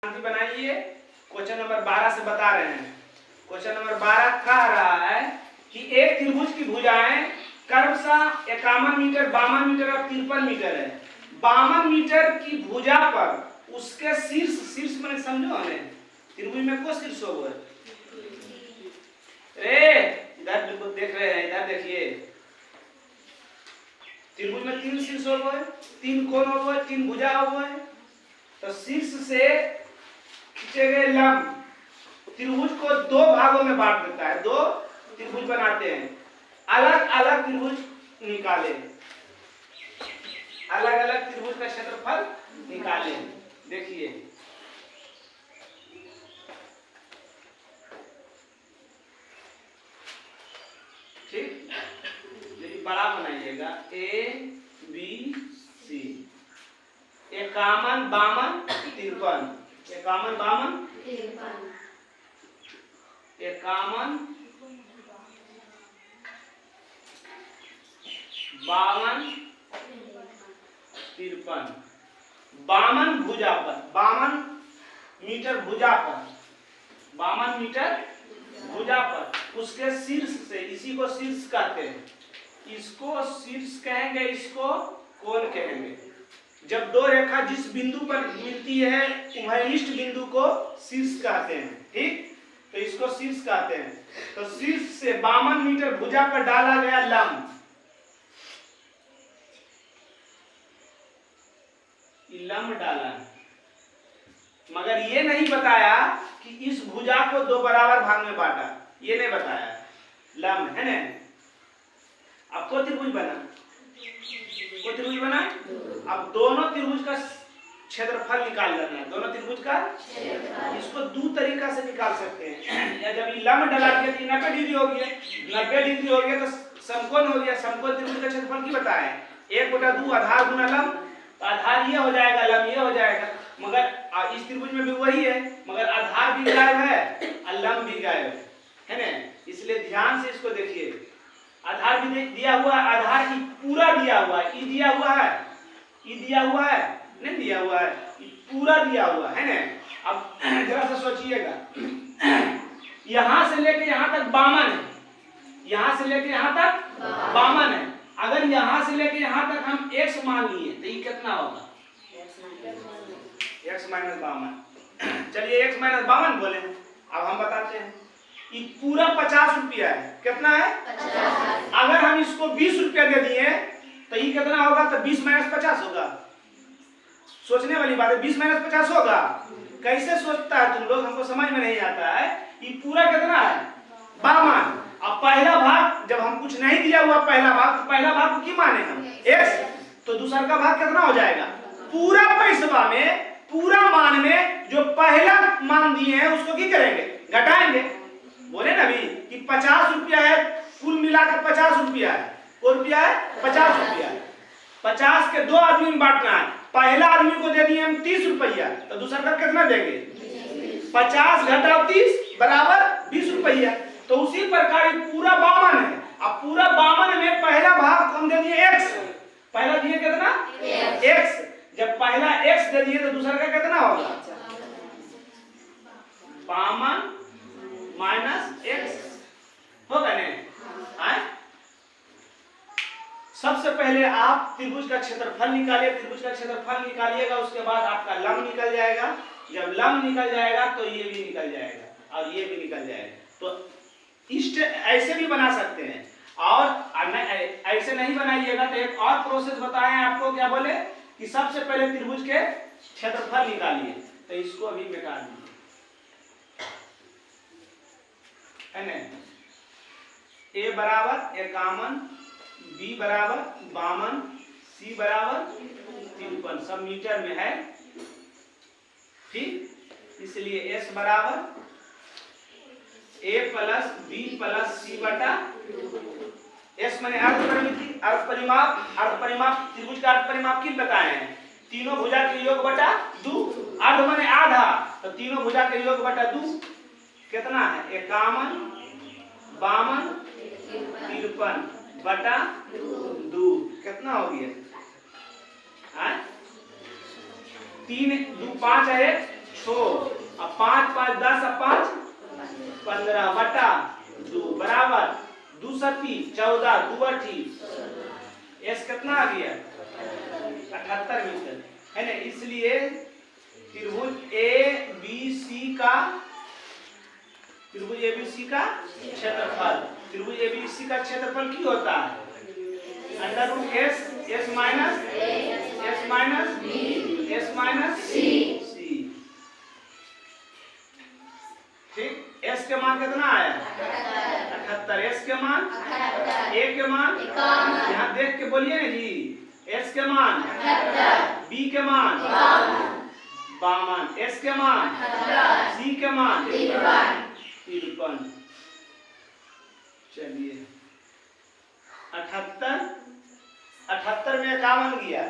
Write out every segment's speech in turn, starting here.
बनाइए। Question number 12 से बता रहे हैं। क्वेश्चन नंबर 12 कह रहा है कि एक त्रिभुज की भुजाएं क्रमशः 51 मीटर, 52 मीटर और 53 मीटर है। 52 मीटर की भुजा पर उसके शीर्ष मैंने समझो हमें त्रिभुज में को शीर्ष होगा। इधर देख रहे हैं, इधर देखिए। त्रिभुज में 3 शीर्ष हो गए, 3 कोण हो गए, 3 भुजा हो गए। तो शीर्ष से खींचे गए लंब त्रिभुज को 2 भागों में बांट देता है। 2 त्रिभुज बनाते हैं। अलग अलग त्रिभुज निकाले, अलग अलग त्रिभुज का क्षेत्रफल निकाले। देखिए ठीक, यदि बड़ा बनाइएगा A B C 51 52 53, 51 52 51 52 53, 52 भुजा पर, 52 मीटर भुजा पर, 52 मीटर भुजा पर उसके शीर्ष से, इसी को शीर्ष कहते हैं। इसको शीर्ष कहेंगे, इसको कोण कहेंगे। जब 2 रेखा जिस बिंदु पर मिलती है उभयनिष्ठ बिंदु को शीर्ष कहते हैं। ठीक, तो इसको शीर्ष कहते हैं। तो शीर्ष से 52 मीटर भुजा पर डाला गया लंब, लंब डाला, मगर ये नहीं बताया कि इस भुजा को 2 बराबर भाग में बांटा। ये नहीं बताया। लंब है ना। अब को त्रिभुज बना, को त्रिभुज बना। अब दोनों त्रिभुज का क्षेत्रफल निकाल लेना है। दोनों त्रिभुज का इसको 2 तरीका से निकाल सकते हैं। या जब लंब डला दिया तो 90 डिग्री हो गया, 90 डिग्री हो गया तो समकोण हो गया। समकोण त्रिभुज का क्षेत्रफल की बताए 1/2 आधार गुना लंब। तो आधार ये हो जाएगा, लंब ये हो जाएगा। मगर इस त्रिभुज में भी वही है, मगर आधार भी गायब है और लंब भी गायब है ना। इसलिए ध्यान से इसको देखिए। आधार भी दिया हुआ है, आधार की पूरा दिया हुआ है। ई दिया हुआ है, ई दिया हुआ है, नहीं दिया हुआ है, पूरा दिया हुआ है ना। अब जरा सा सोचिएगा, यहां से लेके यहां तक 52 है, यहां से लेके यहां तक 52 है। अगर यहां से लेके यहां तक हम x मान लिए तो ये कितना होगा? x - 52। चलिए x - 52 बोले। अब हम बताते हैं। ये पूरा 50 रुपया है। कितना है? 50। अगर हम इसको 20 रुपया दे दिए तो ये कितना होगा? तो 20 - 50 होगा। सोचने वाली बात है। 20 - 50 होगा। कैसे सोचता है तुम लोग, हमको समझ में नहीं आता है। ये पूरा कितना है? 52। अब पहला भाग जब हम कुछ नहीं दिया हुआ, पहला भाग, तो पहला भाग को की माने हम x, तो दूसरा का भाग कितना हो जाएगा? पूरा पैसवा में, पूरा मान में जो पहला मान दिए हैं उसको की करेंगे? घटाएंगे। बोले ना भी कि 50 रुपया है, कुल मिलाकर 50 रुपया है। को रुपया है? 50 रुपया। 50 के 2 आदमी में बांटना है। पहला आदमी को दे दिए हम 30 रुपया, तो दूसरा का कितना देंगे? 50 घटाओ 30 बराबर 20 रुपया। तो उसी प्रकार पूरा 52 है। अब पूरा 52 में पहला भाग हम दे दिए x। पहला दिए कितना? x। जब पहला x दे दिए तो दूसरा का कितना होगा? 52 - x होगा ना। सबसे पहले आप त्रिभुज का क्षेत्रफल निकालिए। त्रिभुज का क्षेत्रफल निकालिएगा, उसके बाद आपका लंब निकल जाएगा। जब लंब निकल जाएगा तो ये भी निकल जाएगा और ये भी निकल जाएगा। तो इस ऐसे भी बना सकते हैं। और ऐसे नहीं बनाइएगा तो एक और प्रोसेस बताएं आपको। क्या बोले कि सबसे पहले त्रिभुज के क्षेत्रफल निकालिए। तो इसको अभी मिटा दीजिए, है ना। a बराबर 51, b बराबर 52, c बराबर 53, सब मीटर में है। ठीक, इसलिए s बराबर a + b + c बटा s माने अर्धपरिमिति, अर्धपरिमाप। अर्धपरिमाप त्रिभुज का अर्धपरिमाप किन बताए हैं? तीनों भुजा के योग बटा 2। अर्ध माने आधा, तो तीनों भुजा के योग बटा 2 कितना है? 51 52 53 बटा 2 कितना हो गया? 3 2 5 है, 100 अब 5 5 10 अब 5 15 बटा 2 बराबर 2 सती 14 2 अठी एस कितना आ गया 78 मीटर है ना। इसलिए त्रिभुज एबीसी का क्षेत्रफल त्रिभुज एबीसी का क्षेत्रफल क्या होता है अंडर रूट एस माइनस सी। ठीक एस के मान कितना आया 78 एस के मान ए के मान यहाँ देख के बोलिए ना जी एस के मान बी के मान 52 एस के मान सी के मान 53। चलिए 78 में 51 गया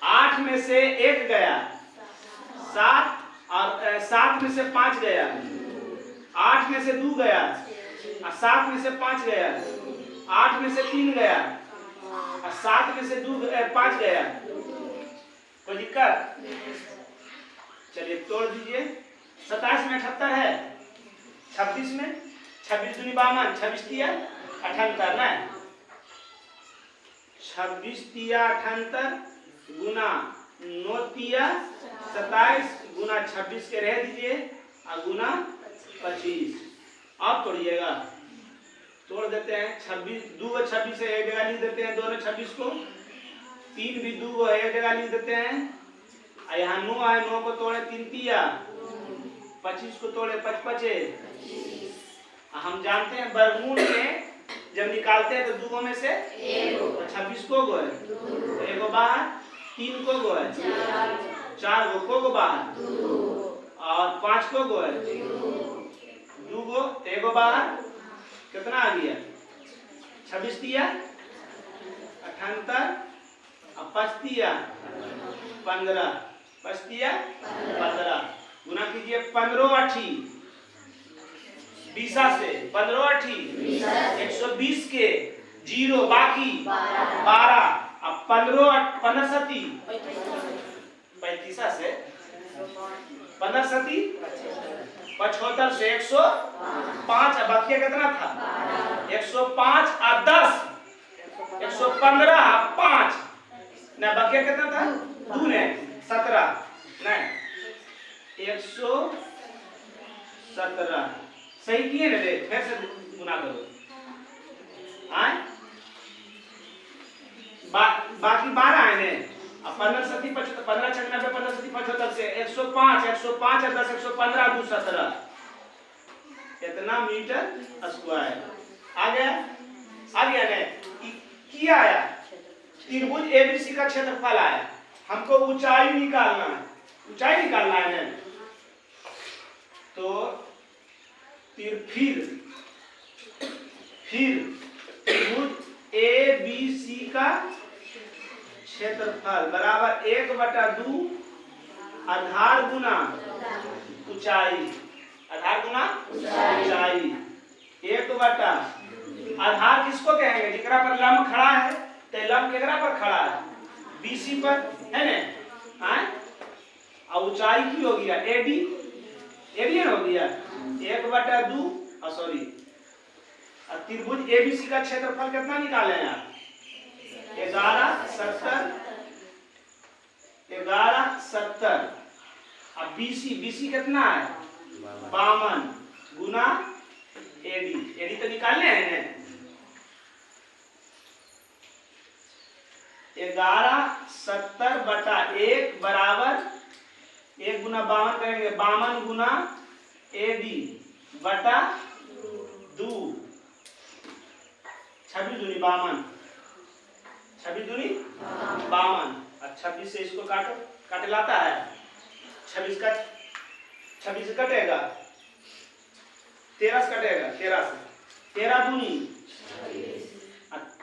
8 में से 1 गया 7 और 7 में से 5 गया 8 में से 2 गया और 7 में से 5 गया 8 में से 3 गया और 7 में से 5 गया। कोई दिक्कत? चलिए तोड़ दीजिए 27 में 78 है 26 में 26 दूनी 52 26 तिया 78 ना 26 तिया 78 गुना 9 तिया 27 गुना 26 के रह दीजिए और गुना 25। आप तोड़िएगा तोड़ देते हैं 26 2 को 26 से एक जगह लिख देते हैं दोनों 26 को 3 भी 2 को एक जगह लिख देते हैं और यहाँ 9 है 9 को तोड़े 3 तिया 25 को तोड़े 55। हम जानते हैं वर्गमूल में जब निकालते हैं तो 2 में से 26 को गो है तो एगो बाहर 3 को गो है 4 को बाहर और 5 को गो है 2 गो एगो बाहर कितना आ गया 26 तिया 78 और 5 तिया 15 5 तिया 15 गुना कीजिए 15 अठी 20 से 15 अठी 120 के 0 बाकी 12 अब 15 सती 35 से 15 सती 75 से 105 अब बाकी कितना था 105 और 10 115 5 ना बाकी कितना था 2 ने 17 नहीं 117 सही किए ना रे फिर से गुना करो आए बाकी 12 आए ने अब 15 सती 75 15 छक 90 15 सती 75 से 105 और 10 115 2 17 कितना मीटर स्क्वायर आ गया ने क्या आया त्रिभुज एबीसी का क्षेत्रफल आया। हमको ऊंचाई निकालना है तो फिर त्रिभुज एबीसी का क्षेत्रफल बराबर 1/2 आधार गुना ऊंचाई 1/, आधार किसको कहेंगे जिकरा पर लंब खड़ा है तो लंब केकरा पर खड़ा है बीसी पर है ना और ऊंचाई की हो गया एडी हो गया 1/2 सॉरी त्रिभुज एबीसी का क्षेत्रफल कितना निकाले हैं आप 1170 अब बीसी कितना है 52 गुना एडी तो निकालने हैं ना 1170/1 बराबर 1 गुना 52 करेंगे 52 गुना एडी बटा 2 26 दूनी 52 और 26 से इसको काटे लाता है 26 से कटेगा 13 से कटेगा 13 से 13 दूनी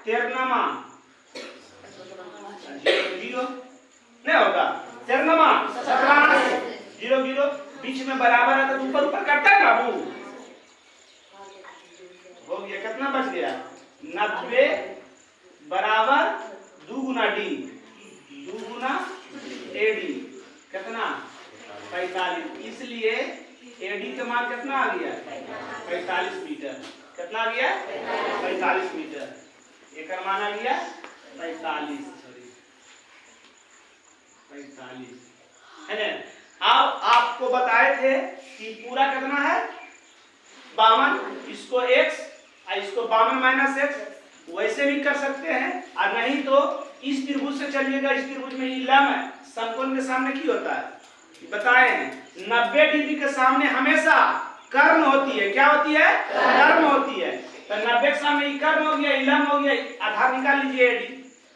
13 0 नहीं होगा 17 0 बीच में बराबर है तो ऊपर कटता है बाबू हो गया कितना बच गया 90 बराबर 2 गुना डी 2 गुना एडी कितना 45। इसलिए एडी का मान कितना आ गया? 45 मीटर। कितना आ गया? 45 मीटर। एक मान आ गया 45, सॉरी 45 है ना। अब आपको बताए थे कि पूरा कितना है 52, इसको x और इसको 52 माइनस x वैसे भी कर सकते हैं, और नहीं तो इस त्रिभुज से चलिएगा। इस त्रिभुज में लंब समकोण के सामने की होता है बताए हैं 90 डिग्री के सामने हमेशा कर्ण होती है। क्या होती है? कर्ण होती है। तो 90 के सामने ये कर्ण हो गया, लंब हो गया। आधार निकाल लीजिए एडी।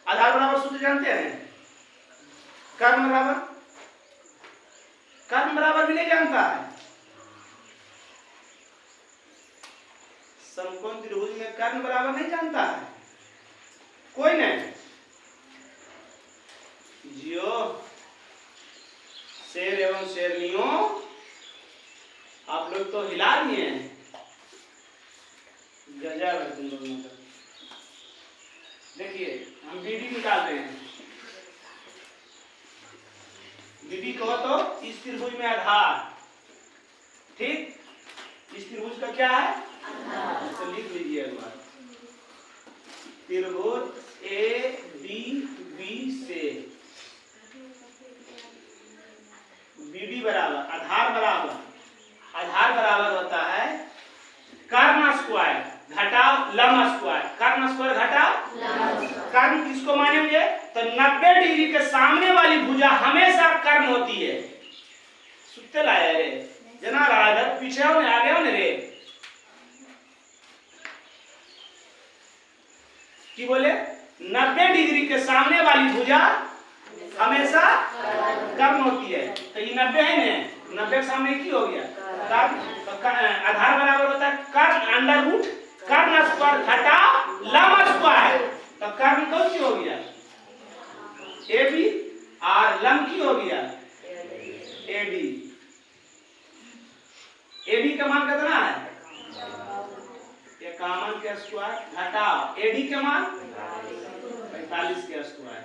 आधार बराबर सूत्र जानते हैं? कर्ण बराबर, कर्ण बराबर भी नहीं जानता है। समकोण त्रिभुज में कर्ण बराबर नहीं जानता है कोई नहीं। जियो शेर एवं शेरनियों, आप लोग तो हिला दिए हैं। गजब है तुम लोगों का। देखिए हम बीडी निकाल रहे हैं। बीडी कहो तो इस त्रिभुज में आधार, ठीक। इस त्रिभुज का क्या है? तो लिख लीजिए एक बार। त्रिभुज ए बी बी से बीडी बराबर आधार बराबर होता है कर्ण स्क्वायर घटाव लंब स्क्वायर। कर्ण स्क्वायर घटाव लंब। कर्ण किसको मानेंगे? तो 90 डिग्री के सामने वाली भुजा हमेशा कर्ण होती है। सुत्ते लाया रे जना रहा इधर पीछे हो ने आगे हो ने रे की बोले 90 डिग्री के सामने वाली भुजा हमेशा कर्ण होती है। तो ये 90 है ना, 90 के सामने की हो गया कर्ण। तो आधार बराबर होता है कर्ण अंडर रूट कर्ण स्क्वायर घटा लंब स्क्वायर। तो कर्ण कौन सी हो गया? ए बी, और लंब की हो गया ए डी। ए बी का मान कितना है? 51 के स्क्वायर घटाओ ए डी के मान 45 के स्क्वायर।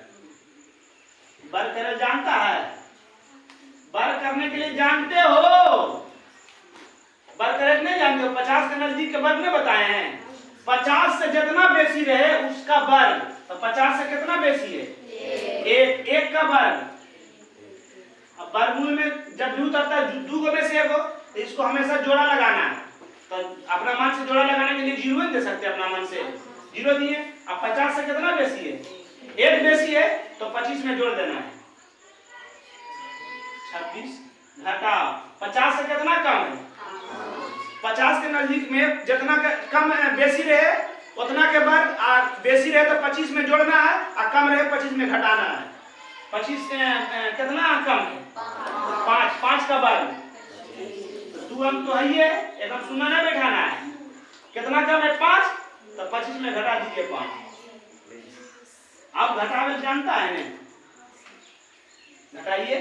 वर्ग करना जानता है? वर्ग करने के लिए जानते हो? वर्ग करने नहीं जानते हो? 50 के नजदीक के वर्ग में बताए हैं। 50 से जितना बेसी रहे उसका वर्ग। तो 50 से कितना बेसी है? एक का वर्ग। अब वर्गमूल में जब भी उतरता है दो में से एक हो, तो इसको हमेशा जोड़ा लगाना है। तो अपना मान से जोड़ा लगाने के लिए 0 दे सकते हैं। अपना मान से 0 दिए। अब 50 से कितना बेसी है? एक बेसी है, तो 25 में जोड़ देना है 26 घटाओ 50 से कितना कम है? 50 के नजदीक में जितना कम बेसी रहे उतना के बाद बेसी रहे तो 25 में जोड़ना है, और कम रहे 25 में घटाना है। 25 कितना कम है? 5 का वर्ग। 2 अंक तो है ही है, एकदम सुना ना बैठाना है। कितना कम है? 5। तो 25 में घटा दीजिए 5। आप घटावे जानता है ना? घटाइए।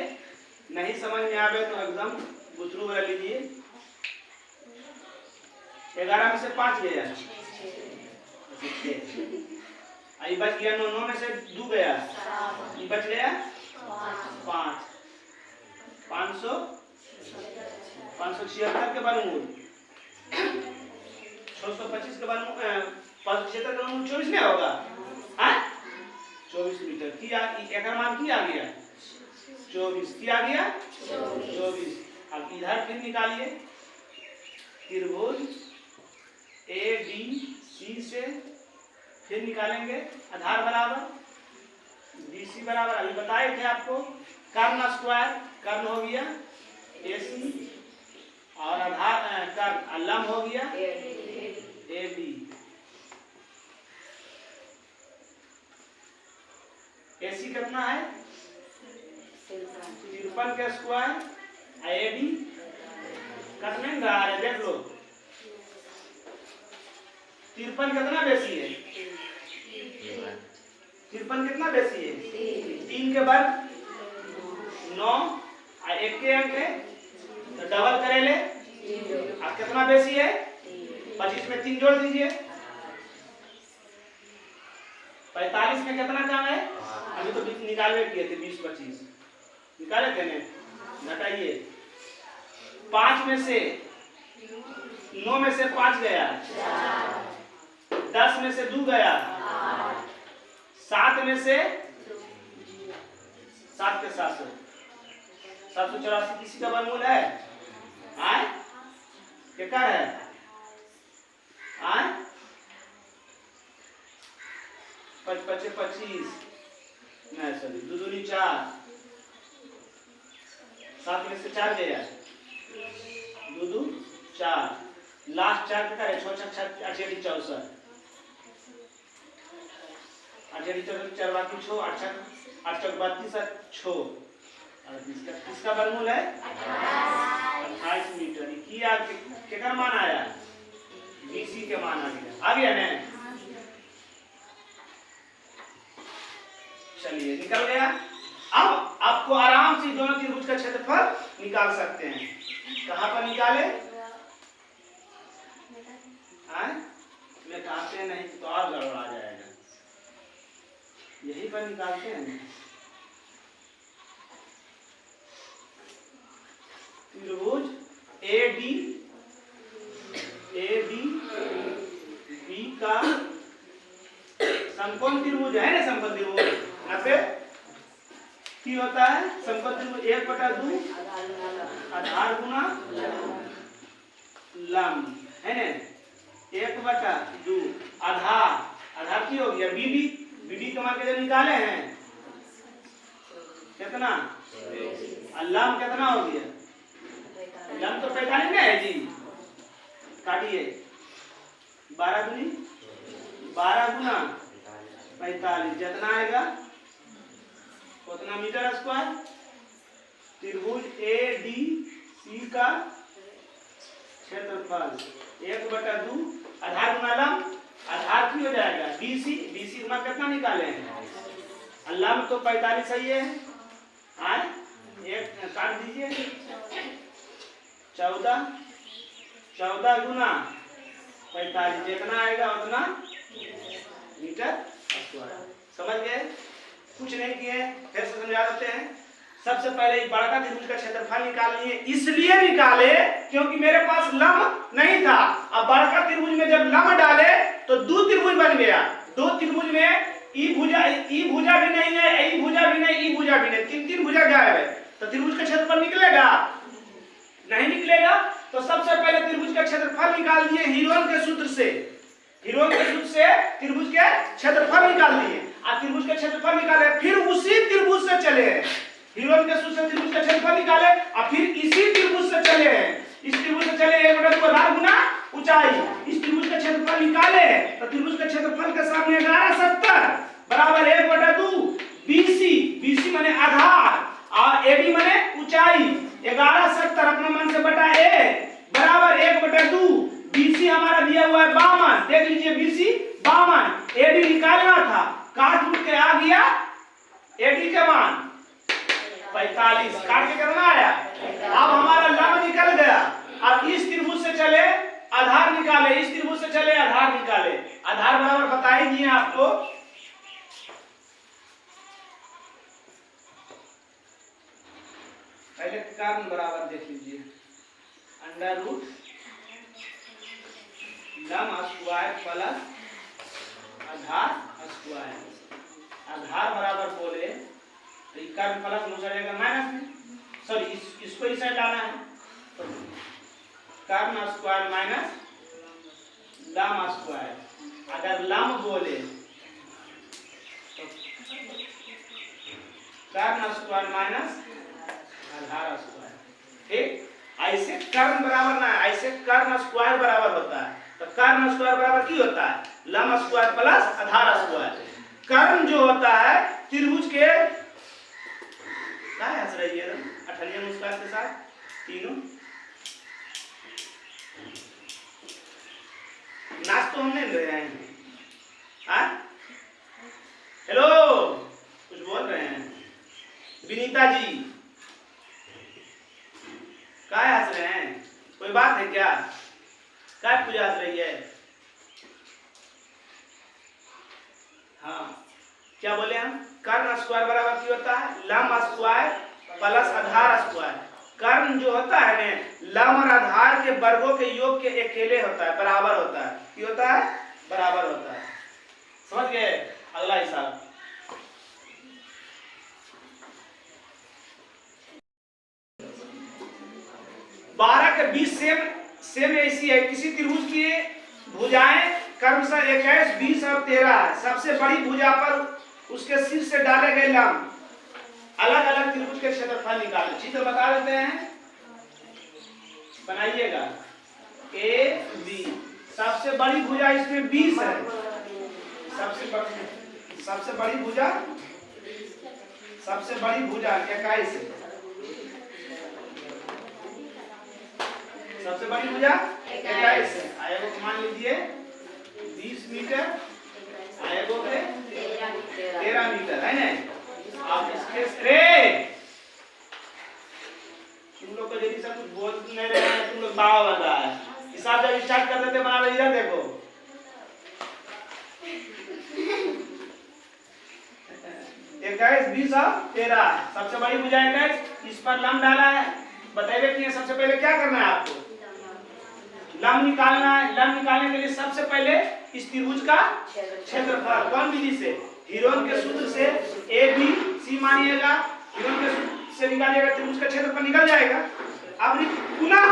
नहीं समझ में आवे तो एकदम बुतरू वाला लीजिए। 11 में से 5 गया, आई बच गया 9 में से 2 गया, ये बच गया 5। 576 के वर्गमूल 625 के वर्गमूल 576 के वर्गमूल 24 नहीं होगा? हाँ 24 मीटर की एक मान की आ गया 24 की आ गया 24। अब इधर फिर निकालिए त्रिभुज ए बी सी से फिर निकालेंगे आधार बराबर BC बराबर अभी बताए थे आपको कर्ण स्क्वायर कर्ण हो गया AC और आधार कर्ण लंब हो गया AB। AC कितना है 53 के स्क्वायर AB कट नहीं रहा है देख लो 53 कितना बेसी है 53 कितना बेसी है 3 के वर्ग 9 और 1 के अंक है तो डबल करेले अब कितना बेसी है 25 में 3 जोड़ दीजिए 45 में कितना कम है अभी तो निकालवे किए थे 20 25 निकाले थे ना घटाइए 5 में से 9 में से 5 गया, 10 में से 2 गया, 7 में से 7 के 784 किसी का वर्गमूल है? आए क्या है? आए 5 5 25 नहीं सॉरी 2 दूनी 4, 7 में से 4 गया, 2 2 4, लास्ट 4 का है 6 6 6 8 8 64, 8 8 64 4 बाकी 6 8 6 8 6 32 6 इसका वर्गमूल है 28 मीटर। किया कितना मान आया? बीसी के मान आ गया ना? चलिए निकल गया। अब आपको आराम से दोनों त्रिभुज का क्षेत्रफल निकाल सकते हैं। कहां पर निकाले? निकालते नहीं तो और गड़बड़ा जाएगा, यही पर निकालते हैं। त्रिभुज AD बी का समकोण त्रिभुज है ना, समकोण त्रिभुज यहाँ पे की होता है समकोण त्रिभुज 1/2 आधार गुना लंब है ना, 1/2 आधार की हो गया BD का मान के जब निकाले हैं कितना, लंब कितना हो गया? लंब तो 45 में है जी, काटिए 12 गुना 45 जितना आएगा उतना मीटर स्क्वायर। त्रिभुज ADC का क्षेत्रफल 1/2 आधार गुना लंब, आधार की हो जाएगा BC में कितना निकाले हैं? लंब तो 45 सही है, आए एक काट दीजिए 14 गुना 45 जितना आएगा उतना मीटर स्क्वायर। समझ गए? कुछ नहीं किए, फिर से समझा देते हैं। सबसे पहले बड़ा त्रिभुज का क्षेत्रफल निकाल लिए, इसलिए निकाले क्योंकि मेरे पास लंब नहीं था। अब बड़ा त्रिभुज में जब लंब डाले तो 2 त्रिभुज बन गया। 2 त्रिभुज में ई भुजा भी नहीं है, ई भुजा भी नहीं, ई भुजा भी नहीं, 3 भुजा गायब है, तो त्रिभुज का क्षेत्रफल निकलेगा? नहीं निकलेगा। तो सबसे पहले त्रिभुज का क्षेत्रफल निकाल दिए हीरोन के सूत्र से त्रिभुज के क्षेत्रफल निकाल दिए। अब त्रिभुज का क्षेत्रफल निकाले, फिर उसी त्रिभुज से चले हैं, हीरोन के सूत्र से त्रिभुज का क्षेत्रफल निकाले और फिर इसी त्रिभुज से चले हैं। इस त्रिभुज से चले 1/2 आधार गुना ऊंचाई, इस त्रिभुज का क्षेत्रफल निकाले तो त्रिभुज का क्षेत्रफल के सामने 1170 बराबर 1/2 BC माने आधार और AD माने ऊंचाई, 1170 अपने मन से बटा A बराबर 1/2 BC हमारा दिया हुआ है 52, देख लीजिए BC 52, AD निकालना था, काट उठ के आ गया AD का मान 45, काट के कितना आया? अब हमारा लंब निकल गया। अब इस त्रिभुज से चले आधार निकाले, इस त्रिभुज से चले आधार निकाले, आधार बराबर बता ही दिए आपको, पहले कारण बराबर देख लीजिए, √ लंब स्क्वायर प्लस आधार स्क्वायर। आधार बराबर बोले तो कर्म प्लस हो जाएगा माइनस में, सॉरी इसको इस साइड लाना है, तो कर्म स्क्वायर माइनस लंब स्क्वायर। अगर लंब बोले तो कर्म स्क्वायर माइनस आधार स्क्वायर। ठीक, ऐसे कर्ण बराबर ना, ऐसे कर्ण स्क्वायर बराबर होता है। तो कर्ण स्क्वायर बराबर की होता है? लंब स्क्वायर प्लस आधार स्क्वायर। कर्ण जो होता है त्रिभुज के क्या हंस रही है अठलिया मुस्कान के साथ तीनों नाच तो हमने ले रहे हैं। हेलो कुछ बोल रहे हैं विनीता जी, क्या हंस रहे हैं? कोई बात है क्या? क्या पूजा हंस रही है? हाँ क्या बोले हम? कर्ण स्क्वायर बराबर की होता है? लंब स्क्वायर प्लस आधार स्क्वायर। कर्ण जो होता है ना, लंब और आधार के वर्गों के योग के अकेले होता है, बराबर होता है। क्या होता है? बराबर होता है। समझ गए? अगला हिसाब, बारह के 20 सेम ऐसी है। किसी त्रिभुज की भुजाएं क्रमशः 21, 20 और 13 है। सबसे बड़ी भुजा पर उसके शीर्ष से डाले गए लंब अलग अलग त्रिभुज के क्षेत्रफल निकाले। चित्र बता देते हैं, बनाइएगा। ए बी, सबसे बड़ी भुजा इसमें 20 है। सबसे बड़ी भुजा 21 है। सबसे बड़ी भुजा 21 है। आएगो मान लीजिए 20 मीटर, आएगो के 13 मीटर है ना। आप इसके तुम लोग को यदि सब कुछ बोल नहीं रहे हैं, तुम लोग बाबा बन रहा है। हिसाब जब स्टार्ट कर देते बना इधर देखो, 21, 20 और 13। सबसे बड़ी भुजा 21, इस पर लंब डाला है। बताइए कि सबसे पहले क्या करना है आपको? लंब निकालना है। लंब निकालने के लिए सबसे पहले इस त्रिभुज का क्षेत्रफल कौन विधि से? हीरोन के सूत्र से ए बी सी मानिएगा। हीरोन के सूत्र से निकालिएगा, त्रिभुज का क्षेत्रफल निकल जाएगा। अब पुनः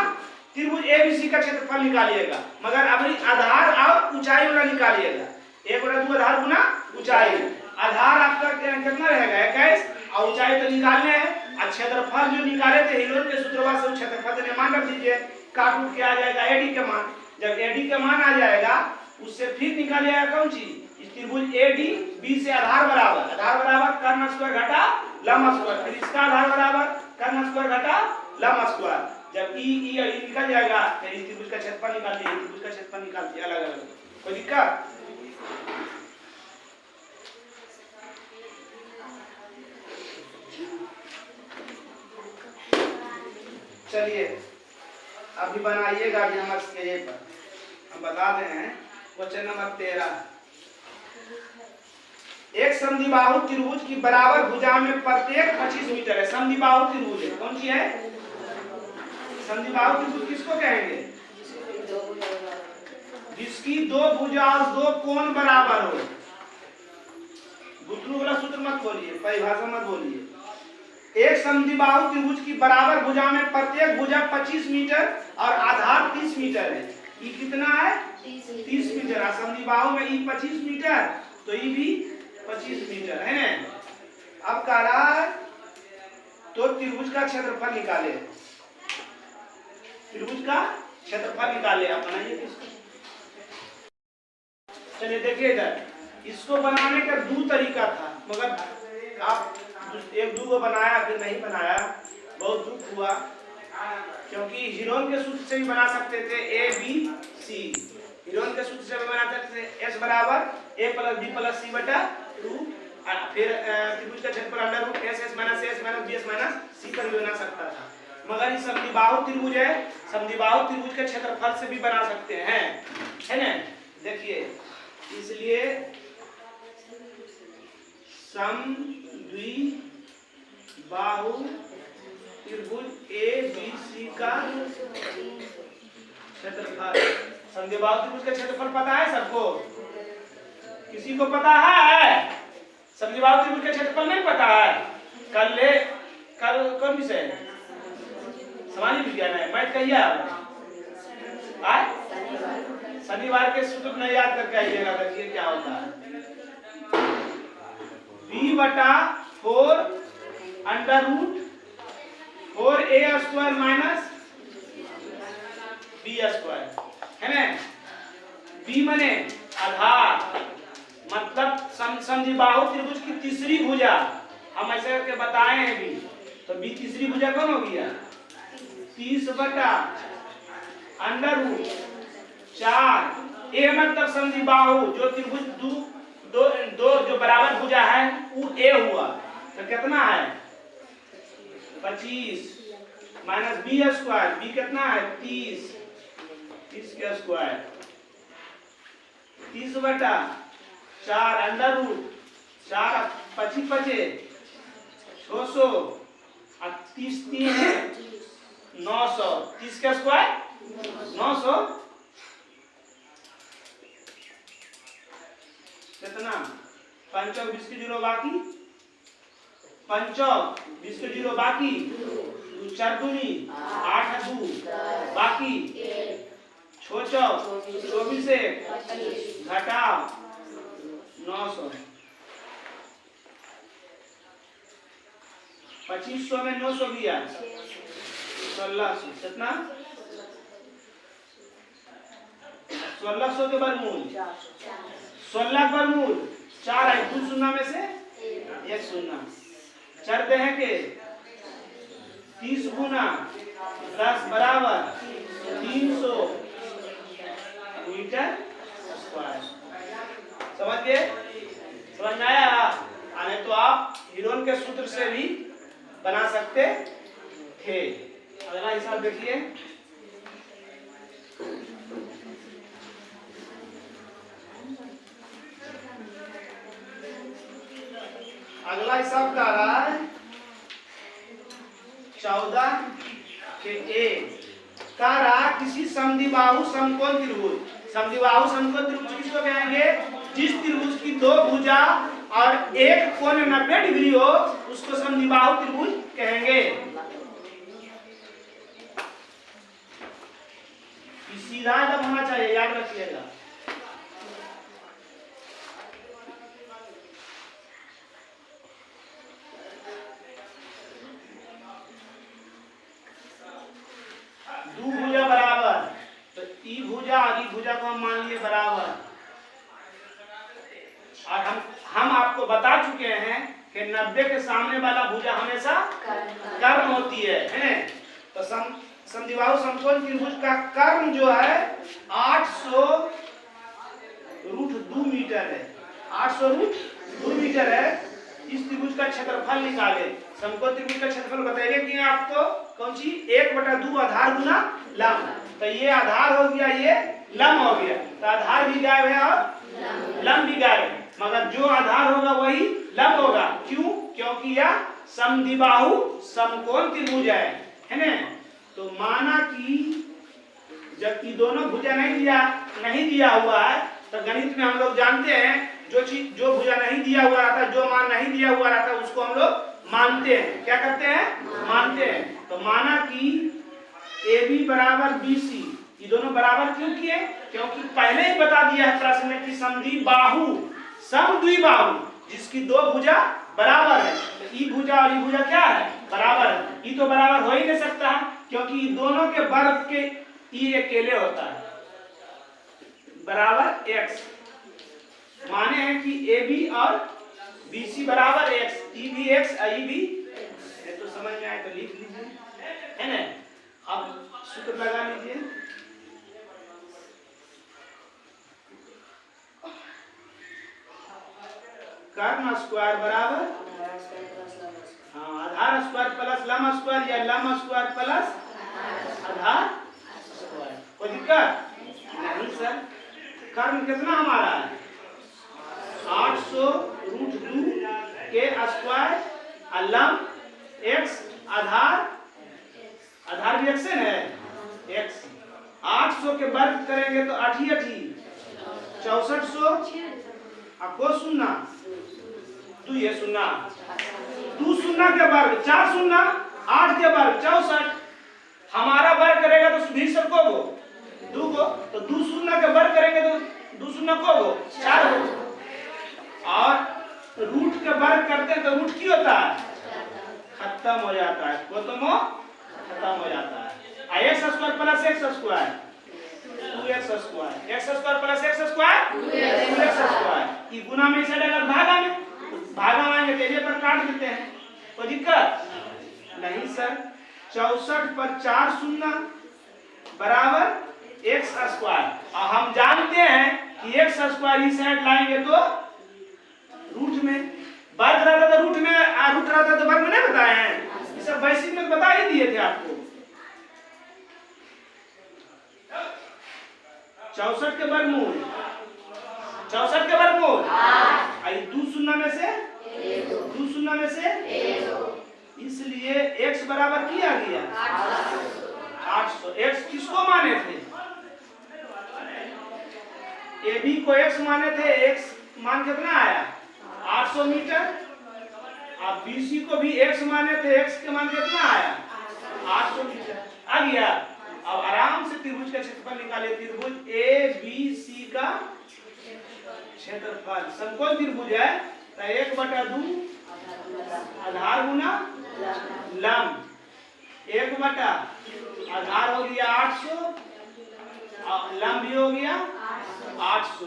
त्रिभुज ए बी सी का क्षेत्रफल निकालिएगा, मगर अब आधार और ऊंचाई वाला निकालिएगा। एक और दो आधार गुना ऊंचाई। आधार आपका कितना रहेगा? 21, और ऊंचाई तो निकालने है। और क्षेत्रफल जो निकाले थे हीरोन के सूत्र से, क्षेत्रफल का मान रख दीजिए। काट उठ के आ जाएगा एडी के मान। जब एडी का मान आ जाएगा, उससे फिर निकालिएगा कौन चीज? इस त्रिभुज एडी बी से आधार बराबर कर्ण स्क्वायर घटा लंब स्क्वायर, फिर इसका आधार बराबर कर्ण स्क्वायर घटा लंब स्क्वायर। जब ई निकल जाएगा, फिर इस त्रिभुज का क्षेत्रफल निकाल दिए। त्रिभुज का क्षेत्रफल निकाल दिए अलग अलग। कोई दिक्कत? चलिए अभी बनाइएगा। अभी नंबर स्केल पर हम बता रहे हैं। क्वेश्चन नंबर 13, एक समद्विबाहु त्रिभुज की बराबर भुजा में प्रत्येक 25 मीटर है। समद्विबाहु त्रिभुज है, कौन सी है? समद्विबाहु त्रिभुज किसको कहेंगे? जिसकी दो भुजा और दो कोण बराबर हो। बुतरू वाला सूत्र मत बोलिए, परिभाषा मत बोलिए। एक समद्विबाहु त्रिभुज की बराबर भुजा में प्रत्येक भुजा 25 मीटर और आधार 30 मीटर है। ये कितना है? 30 मीटर। और समद्विबाहु में ये 25 मीटर, तो ये भी 25 मीटर है ना। अब कह रहा है तो त्रिभुज का क्षेत्रफल निकाले। त्रिभुज का क्षेत्रफल निकाले। आप बनाइए किसको? चलिए देखिए इधर, इसको बनाने का दो तरीका था, मगर आप एक दो बनाया फिर नहीं बनाया, बहुत दुख हुआ। क्योंकि हीरोन के सूत्र से भी बना सकते थे ए बी सी। हीरोन के सूत्र से भी बना सकते थे एस बराबर A plus B plus C बटा 2। फिर त्रिभुज का क्षेत्रफल under root S S minus B S minus C पर भी बना सकता था। मगर ये समद्विबाहु त्रिभुज है, समद्विबाहु त्रिभुज के क्षेत्रफल से भी बना सकते हैं, है ना। देखिए, इसलिए समद्विबाहु त्रिभुज ए बी सी का क्षेत्रफल। समद्विबाहु त्रिभुज का क्षेत्रफल पता है सबको? किसी को पता है? समद्विबाहु त्रिभुज का क्षेत्रफल नहीं पता है? कल कौन विषय? सामान्य विज्ञान है। मैथ कहिए आप शनिवार के सूत्र में याद करके आइएगा। देखिए क्या होता है। b बटा 4 under root 4a square minus b square, है ना। b माने आधार, मतलब समद्विबाहु त्रिभुज की तीसरी भुजा। हम ऐसे करके बताए हैं भी, तो b तीसरी भुजा कौन हो गया? 30 बटा अंडर रूट 4। ए मतलब समद्विबाहु जो त्रिभुज दो जो बराबर भुजा है वो ए हुआ, तो कितना है? 25 माइनस बी स्क्वायर। बी कितना है? 30 के स्क्वायर 30 बटा 4 अंडर रूट 4 25 बचे 600 और 30 3 है 900, 30 का स्क्वायर 900, कितना 5 और 20 के 0 बाकी, 5 और 20 के 0 बाकी, 2 4 दूनी 8 2 बाकी, 6 24 से घटाओ 900, 2500 में 900 गया 1600, कितना 1600 के वर्गमूल 16 के वर्गमूल 4 है, 2 शून्य में से 1 शून्य, 4 दे के 30 गुना 10 बराबर 300 मीटर स्क्वायर। समझ गए? समझ में आया? आने तो आप हीरोन के सूत्र से भी बना सकते थे। अगला हिसाब देखिए, अगला हिसाब का रहा है 14 के ए का रहा किसी समद्विबाहु समकोण त्रिभुज। समद्विबाहु समकोण त्रिभुज किसको कहेंगे? जिस त्रिभुज की दो भुजा और एक कोण 90 डिग्री हो उसको समद्विबाहु त्रिभुज कहेंगे। सीधा एकदम होना चाहिए, याद रखिएगा। दो भुजा बराबर, तो ई भुजा और ई भुजा को हम मान लिए बराबर। और हम आपको बता चुके हैं कि 90 के सामने वाला भुजा हमेशा कर्ण होती है। तो समद्विबाहु समकोण त्रिभुज का कर्ण जो है 800√2 मीटर है। 800√2 मीटर है। इस त्रिभुज का क्षेत्रफल निकाले। समकोण त्रिभुज का क्षेत्रफल बताइए कि आपको कौन सी 1/2 आधार गुना लंब। तो ये आधार हो गया, ये लंब हो गया। तो आधार भी गायब है और लंब भी गायब है, मगर जो आधार होगा वही लंब होगा। क्यों? क्योंकि यह समद्विबाहु समकोण त्रिभुज है ना। तो माना कि जबकि दोनों भुजा नहीं दिया हुआ है, तो गणित में हम लोग जानते हैं जो भुजा नहीं दिया हुआ रहता है, जो मान नहीं दिया हुआ रहता है, उसको हम लोग मानते हैं। क्या करते हैं? मानते हैं। तो माना कि AB बराबर BC, ये दोनों बराबर क्यों किए? क्योंकि पहले ही बता दिया है प्रश्न में कि समद्विबाहु जिसकी दो भुजा बराबर है। तो ई भुजा और ई भुजा क्या है? बराबर है। ई तो बराबर हो ही नहीं सकता है, क्योंकि दोनों के वर्ग के ई अकेले होता है बराबर x। माने हैं कि AB और BC बराबर x, ई भी x और ई भी। तो समझ में आए तो लिख लीजिए, है ना। अब सूत्र लगा लीजिए। कर्ण स्क्वायर बराबर आधार स्क्वायर प्लस लंब स्क्वायर या लंब स्क्वायर प्लस आधार स्क्वायर। कोई दिक्कत नहीं सर। कर्ण कितना हमारा है? 800√2 के स्क्वायर और लंब x, आधार भी x है x। 800 के वर्ग करेंगे तो 8 6400 आपको सुनना 2 ये सुनना 2 शून्य के वर्ग 4 शून्य 8 के वर्ग 64। हमारा वर्ग करेगा तो सुधीर सर को 2 को, तो 2 शून्य के वर्ग करेंगे तो 2 शून्य को 4 को। और रूट के वर्ग करते हैं तो रूट की होता है? खत्म हो जाता है। खत्म हो जाता है। x square plus x square 2x square, x square plus x square 2x square. ये गुना में से डाला भागा में आएंगे तेजे पर काट देते हैं। कोई दिक्कत नहीं सर। 64 पर 4 शून्य बराबर x स्क्वायर। और हम जानते हैं कि x स्क्वायर इस साइड लाएंगे तो रूट में वर्ग रहता तो रूट में रूट रहता तो वर्ग में नहीं बताए हैं। ये सब बेसिक में बता ही दिए थे आपको। 64 के वर्गमूल 2 शून्य में से 2 शून्य में से, इसलिए x बराबर किया गया 800। x किसको माने थे? AB को x माने थे, x मान कितना आया? 800 मीटर। अब BC को भी x माने थे, x के मान कितना आया? 800 मीटर। आ गया। अब आराम से त्रिभुज का क्षेत्रफल निकाले। त्रिभुज ABC का क्षेत्रफल समकोण त्रिभुज है, तो 1/2 आधार गुना लंब, 1/, आधार हो गया 800 और लंब भी हो गया 800।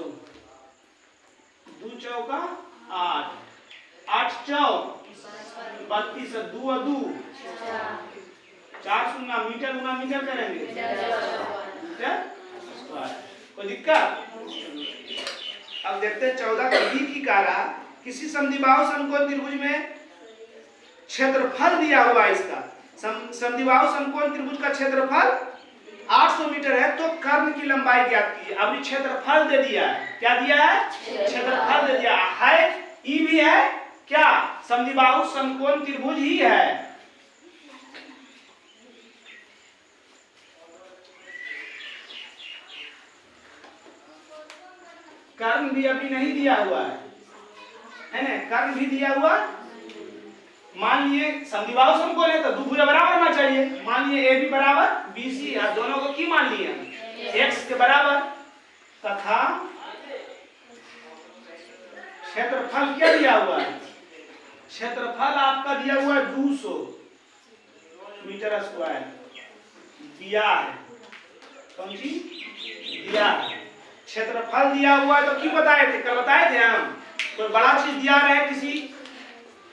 2 चौका 8, 8 चौक 32, 2 और 2 4 गुना मीटर करेंगे मीटर स्क्वायर। कोई दिक्कत? अब देखते हैं 14 का बी की कारा। किसी समद्विबाहु समकोण त्रिभुज में क्षेत्रफल दिया हुआ है। इसका समद्विबाहु समकोण त्रिभुज का क्षेत्रफल 800 मीटर है, तो कर्ण की लंबाई ज्ञात कीजिए। अभी क्षेत्रफल दे दिया है। क्या दिया है? क्षेत्रफल दे दिया है। ई भी है क्या? समद्विबाहु समकोण त्रिभुज ही है। कर्ण भी अभी नहीं दिया हुआ है ना? कर्ण भी दिया हुआ। मान लिए समद्विबाहु समकोण है तो दो भुजा बराबर होना चाहिए। मान लिए AB बराबर BC, और दोनों को की मान लिए x के बराबर, तथा क्षेत्रफल क्या दिया हुआ है? क्षेत्रफल आपका दिया हुआ है 200 मीटर स्क्वायर दिया है। कौन सी दिया है? क्षेत्रफल दिया हुआ है तो क्यों बताए थे? कल बताए थे हम। कोई बड़ा चीज दिया रहे किसी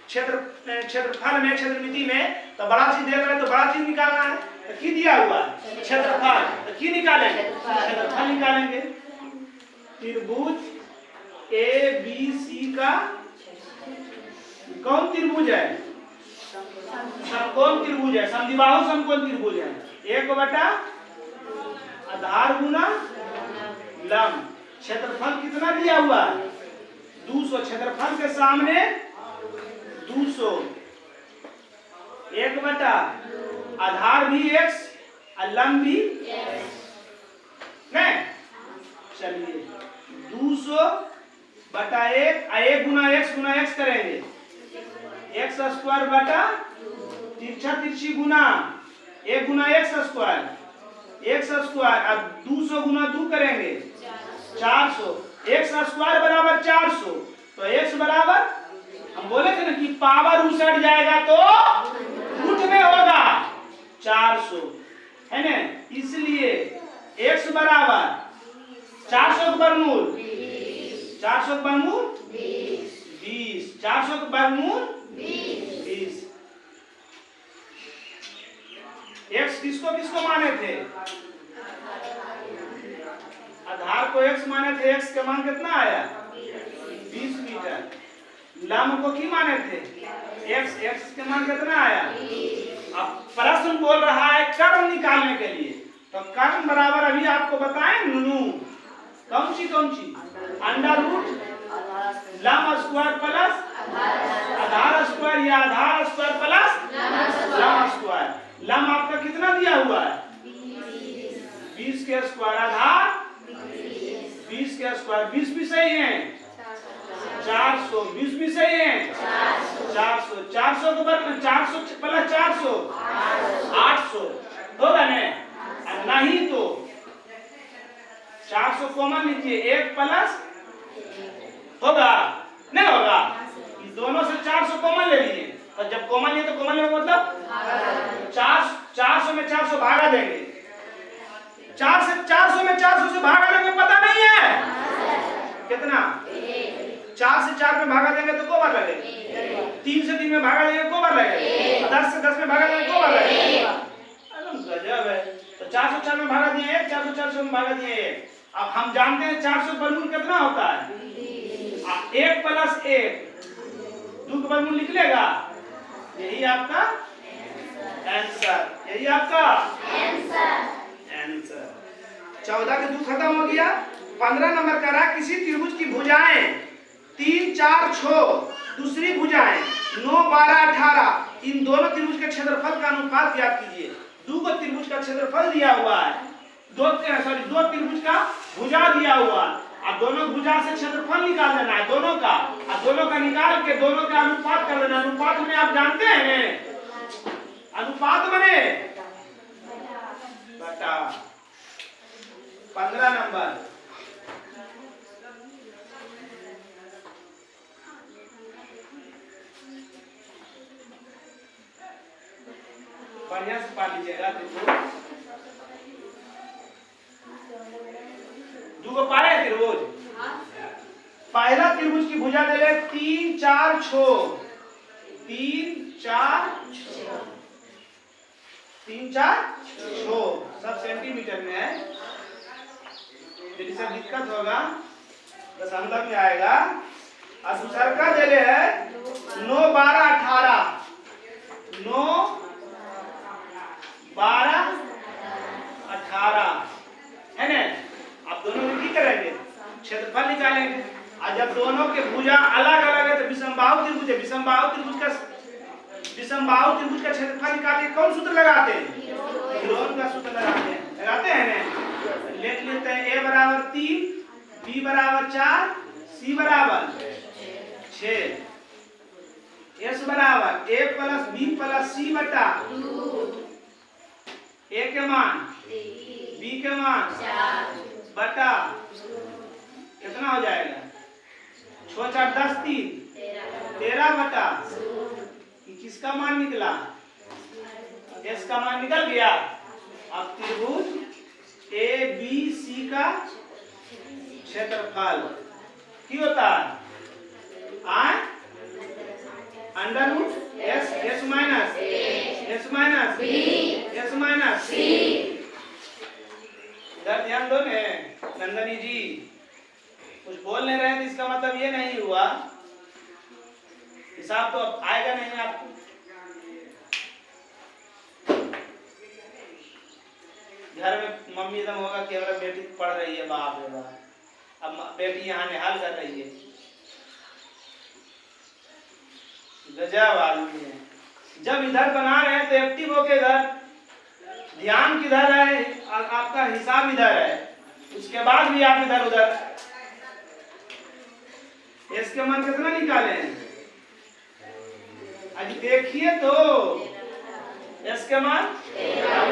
क्षेत्रफल में, क्षेत्रमिति में, तो बड़ा चीज दे रहे तो बड़ा चीज निकालना है। तो की दिया हुआ है? क्षेत्रफल। तो की निकालेंगे? क्षेत्रफल निकालेंगे। त्रिभुज ABC का कौन त्रिभुज है? समकोण त्रिभुज है, समद्विबाहु समकोण त्रिभुज है। 1/, आधार गुना लंब। क्षेत्रफल कितना दिया हुआ है? 200। क्षेत्रफल के सामने 200, 1/, आधार भी x और लंब भी नहीं। चलिए 200/1, 1 गुना x करेंगे, x स्क्वायर बटा तिरछा तिरछी गुना 1 गुना x स्क्वायर, अब 200 गुना 2 करेंगे 400। x स्क्वायर बराबर 400, तो x बराबर, हम बोले थे ना कि पावर उसट जाएगा तो रूट में होगा 400, है ना? इसलिए x बराबर 400 का वर्गमूल 20, 400 का वर्गमूल 20, 400 का वर्गमूल 20। x किसको माने थे? आधार को x माने थे। x का मान कितना आया? 20 मीटर। लंब को की माने थे? x के मान कितना आया? अब प्रश्न बोल रहा है कर्ण निकालने के लिए, तो कर्ण बराबर अभी आपको बताएं नुनु। कौन सी? अंडर रूट लंब स्क्वायर प्लस आधार स्क्वायर, या आधार स्क्वायर प्लस लंब स्क्वायर। लंब आपका कितना दिया हुआ है? 20 के स्क्वायर, आधार 20 के स्क्वायर। 20 भी सही है, 400, 20 भी सही है, 400, 400 के बराबर 400 प्लस 400 800 होगा ना? नहीं तो 400 कॉमन लीजिए, 1 प्लस होगा नहीं होगा? इस दोनों से 400 कॉमन ले लीजिए, और जब कॉमन लिए तो कॉमन ले मतलब 400 में 400 भागा देंगे। 400 में 400 से भागा देंगे, पता नहीं है कितना? 4 से 4 में भागा देंगे तो को बार लगेगा? 3 से 3 में भागा देंगे को बार लगेगा? 10 से 10 में भागा देंगे को बार लगेगा? गजब है। तो 404 में भागा दिए 1, 400 में भागा दिए 1। अब हम जानते हैं 400 वर्गमूल कितना होता है? 1 प्लस 1, 2 का वर्गमूल निकलेगा। यही आपका आंसर, यही आपका आंसर। 14 के 2 खत्म हो गया। 15 नंबर का रहा, किसी त्रिभुज की भुजाएं 3, 4, 6, दूसरी भुजाएं 9, 12, 18, इन दोनों त्रिभुज के क्षेत्रफल का अनुपात ज्ञात कीजिए। दो त्रिभुज का क्षेत्रफल दिया हुआ है, दो त्रिभुज का भुजा दिया हुआ, अब दोनों भुजा से क्षेत्रफल निकाल लेना है दोनों का, और दोनों का निकाल के दोनों का अनुपात कर लेना। अनुपात में आप जानते हैं अनुपात बने बटा 15 नंबर। बढ़िया से पा लीजिएगा। दो पा रहे त्रिभुज, पहला त्रिभुज की भुजा ले ले 3 4 6, 3 4 6 सब सेंटीमीटर में है। यदि सब दिक्कत होगा दशमलव में आएगा। और दूसरा का दे ले है 9 12 18, 9 12 18 है ना। आप दोनों में क्या करेंगे, क्षेत्रफल निकालेंगे। और जब दोनों के भुजा अलग अलग है तो विषमबाहु त्रिभुज है, विषमबाहु त्रिभुज का क्षेत्रफल निकालने कौन सूत्र लगाते हैं, विरोध का सूत्र लगाते हैं ना। लिख लेते हैं a बराबर 3, b बराबर 4, c बराबर 6, s बराबर a plus b plus c बटा a के मान b के मान बटा कितना हो जाएगा 6 4 10 3 13 बटा किसका मान निकला, s का मान निकल गया। अब त्रिभुज ए बी सी का क्षेत्रफल क्या होता है, अंडर रूट एस माइनस सी। इधर ध्यान दो ने नंदनी जी, कुछ बोल नहीं रहे थे, इसका मतलब ये नहीं हुआ हिसाब तो अब आएगा नहीं आपको। घर में मम्मी एकदम होगा कि हमारा बेटी पढ़ रही है, बाप रे बाप, अब बेटी यहाँ निहाल कर रही है। गजब आदमी है। जब इधर बना रहे हैं तो एक्टिव होके इधर ध्यान किधर है, आपका हिसाब इधर है, उसके बाद भी आप इधर उधर। इसके मान कितना निकाले हैं, आज देखिए तो इसके मान।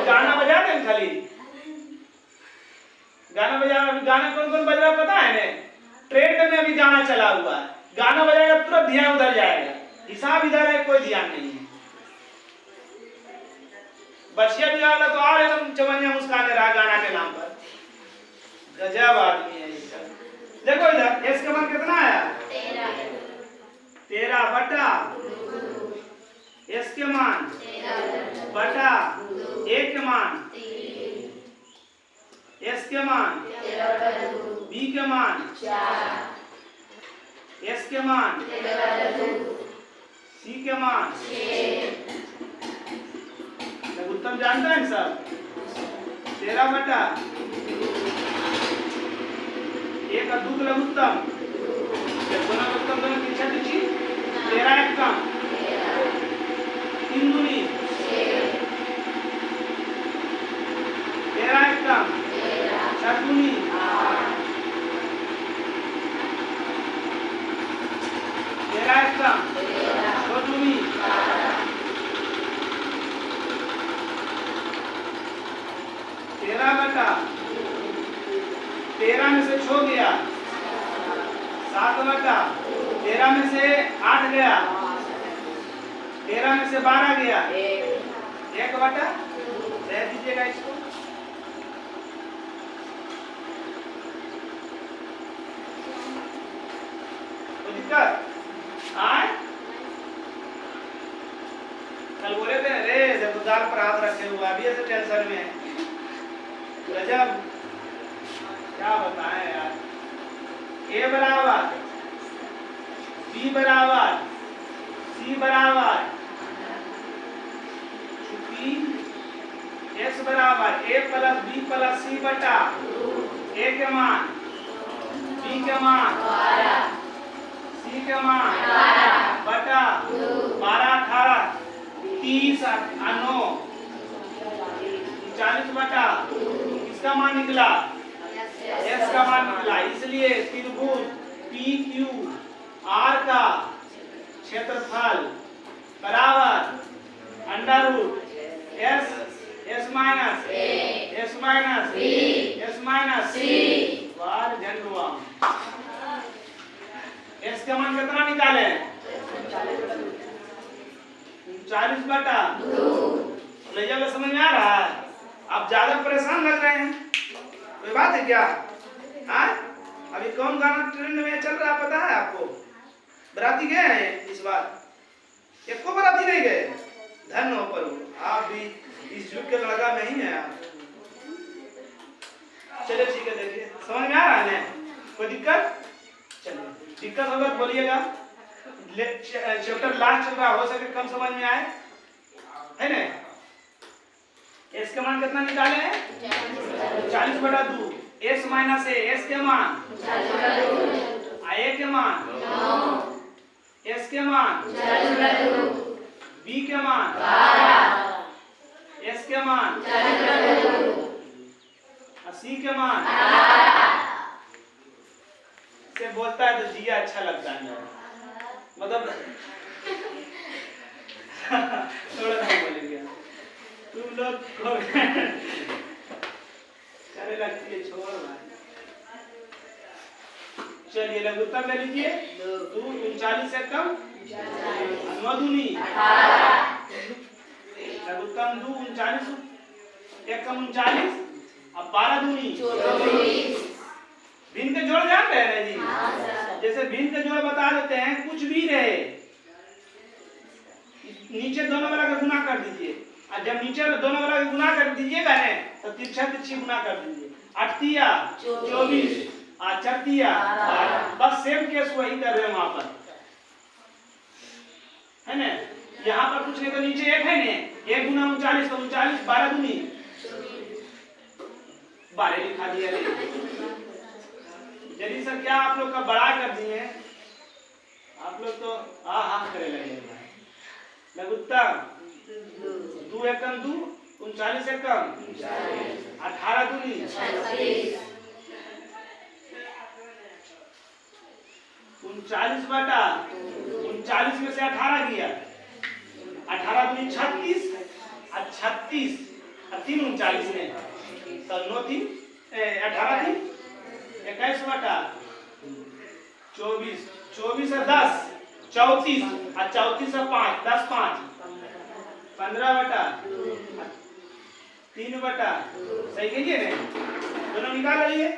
गाना बजा दें खाली, गाना बजा। अभी गाना कौन कौन बज रहा पता है ने, ट्रेंड में अभी गाना चला हुआ है, गाना बजाएगा तुरंत ध्यान उधर जाएगा, हिसाब इधर है, कोई ध्यान नहीं है। बच्चिया भी गाना तो और एकदम चमनिया मुस्काने रहा गाना के नाम पर। गजब आदमी है इसका। देखो इधर एस का मान कितना आया 13 बटा एस के मान बटा ए के मान, एस के मान बी के मान, एस के मान सी के मान। उत्तम जानता है सब 13 बटा एक और 2 लघुत्तम, दोनों लघुत्तम दोनों पीछे दीजिए। 13 एक कम 3 दूनी 13 एक कम 4 दूनी 13 एक कम 6 दूनी 13 बटा 13 में से 6 गया 7 बटा 13 में से 8 गया, 13 में से 12 गया 1 बटा, दे दीजिएगा इसको। तो दिक्कत आए, कल बोले थे रे जब उदार पर हाथ रखे हुआ, अभी ऐसे टेंशन में है। गजब, क्या बताएं यार। ए बराबर बी बराबर सी बराबर एस बराबर A plus B plus C बटा ए के मान बी के मान सी के मान बटा 12 18 30 9 39 बटा किसका मान निकला, एस का मान निकला। इसलिए त्रिभुज पी क्यू आर का क्षेत्रफल बराबर under root S S minus S minus S minus बार जनवा। एस का मान कितना निकाले, 39 बटा 2। ले जाओ, समझ में आ रहा है? आप ज्यादा परेशान लग रहे हैं, कोई बात है क्या? हाँ, अभी कौन गाना ट्रेंड में चल रहा पता है आपको? बराती गए हैं इस बार? एक को बराती नहीं गए? धन्य हो प्रभु, आप भी इस युग के लड़का नहीं है आप। चलिए ठीक है, देखिए समझ में आ रहा है ना? कोई दिक्कत? चलिए, दिक्कत होगा तो बोलिएगा। चैप्टर लास्ट चल रहा, हो सके कम समझ में आए, है ना? एस का मान कितना निकाले हैं, 40 बटा 2। एस माइनस एस के मान ए के मान एस के मान बी के मान एस के मान सी के मान से बोलता है तो जिया अच्छा लगता है, मतलब थोड़ा नहीं बोलेंगे तुम लोग करे लगती है, छोड़ भाई। चलिए लघुत्तम ले लीजिए, 2 39 से कम 9 दूनी 18। लघुत्तम 2 39 1 कम 39 अब 12 दूनी 24। भिन्न के जोड़ जान रहे हैं जी? जैसे भिन्न के जोड़ बता देते हैं, कुछ भी रहे नीचे दोनों वाला का गुना कर दीजिए, और जब नीचे दोनों वाला का गुना कर दीजिएगा ना तो तिरछा तिरछी गुना कर दीजिए। 8 तिया 24 और 4 तिया 12। बस सेम केस वही कर रहे हैं वहां पर, है ना? यहाँ पर कुछ नहीं तो नीचे 1 है ना, 1 गुना 39 तो 39 12 दूनी 12 लिखा दिया। यदि सर क्या आप लोग का बड़ा कर दिए, आप लोग तो हाँ करे लगे। लघुत्तम 2 एकम 2 39 एकम 18 दूनी 39 बटा 39 में से 18 गया, 18 दूनी 36 और 36 और 3 39 में तो 9 3 18 3 21 बटा 24 24 और 10 34 और 34 और 5 10 5 15 बटा 3 बटा, सही कीजिए ना, दोनों निकाल लीजिए।